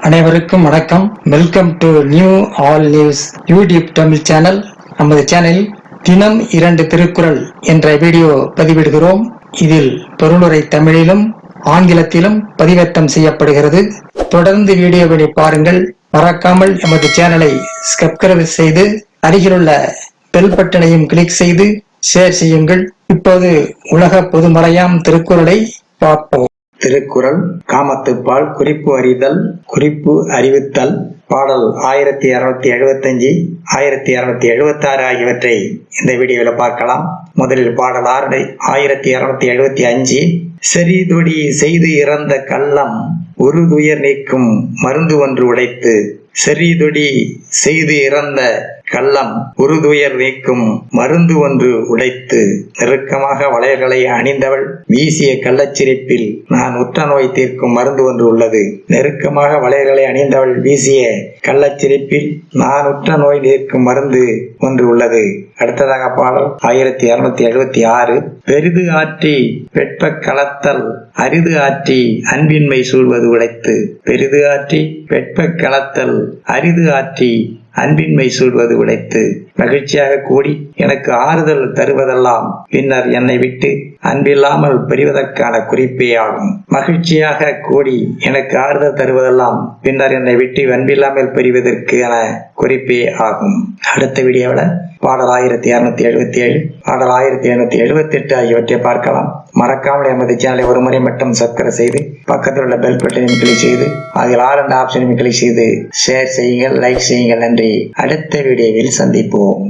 அனைவருக்கும் வணக்கம். Welcome to new all news YouTube Tamil channel. நமது சேனலில் தினம் 2 திருக்குறள் என்ற வீடியோ பதிவிடுகிறோம். இதில் பொருளுரை தமிழிலும் ஆங்கிலத்திலும் பதிவேற்றம் செய்யப்படுகிறது. தொடர்ந்து வீடியோவை பாருங்கள். மறக்காமல் எமது சேனலை சப்ஸ்கிரைப் செய்து அருகிலுள்ள பெல் பட்டனையும் கிளிக் செய்து ஷேர் செய்யுங்கள். இப்போது உலக பொதுமறையாம் திருக்குறளை பார்ப்போம். திருக்குறள் காமத்துப்பால் குறிப்பு அறிதல் குறிப்பு அறிவித்தல் பாடல் 1275 1276 ஆகியவற்றை இந்த வீடியோவில் பார்க்கலாம். முதலில் பாடல் 1275. செறிதொடி செய்து இறந்த கள்ளம் ஒரு துயர் நீக்கும் மருந்து ஒன்று உடைத்து. செறிதொடி செய்து இறந்த கள்ளம் ஒரு துயர் நீக்கும் மருந்து ஒன்று உடைத்து. நெருக்கமாக வளையல்களை அணிந்தவள் வீசிய கள்ளச்சிரிப்பில் நான் உற்ற நோய் தீர்க்கும் மருந்து ஒன்று உள்ளது. நெருக்கமாக வளையல்களை அணிந்தவள் வீசிய கள்ளச்சிரிப்பில் நான் உற்ற நோய் தீர்க்கும் மருந்து ஒன்று உள்ளது. அடுத்ததாக பாடல் 1276. பெரிது ஆற்றி வெட்ப கலத்தல் அரிது ஆற்றி அன்பின்மை சூழ்வது உடைத்து. பெரிது ஆற்றி வெட்ப கலத்தல் அரிது ஆற்றி அன்பின்மை சூழ்வது உடைத்து. மகிழ்ச்சியாக கூடி எனக்கு ஆறுதல் தருவதெல்லாம் பின்னர் என்னை விட்டு அன்பில்லாமல் பெறுவதற்கான குறிப்பே ஆகும். மகிழ்ச்சியாக கூடி எனக்கு ஆறுதல் தருவதெல்லாம் பின்னர் என்னை விட்டு அன்பில்லாமல் பெறுவதற்கான குறிப்பே ஆகும். அடுத்த வீடியோவில் பாடல் 1277 பாடல் 1778 ஆகியவற்றை பார்க்கலாம். மறக்காமல் எமது சேனலை ஒரு முறை மட்டும் சப்ஸ்கிரைப் செய்து பக்கத்தில் உள்ள பெல் பட்டனையும் கிளிக் செய்து அதில் ஆல் என்ற ஆப்ஷனையும் கிளிக் செய்து ஷேர் செய்யுங்கள், லைக் செய்யுங்கள். நன்றி. அடுத்த வீடியோவில் சந்திப்போம்.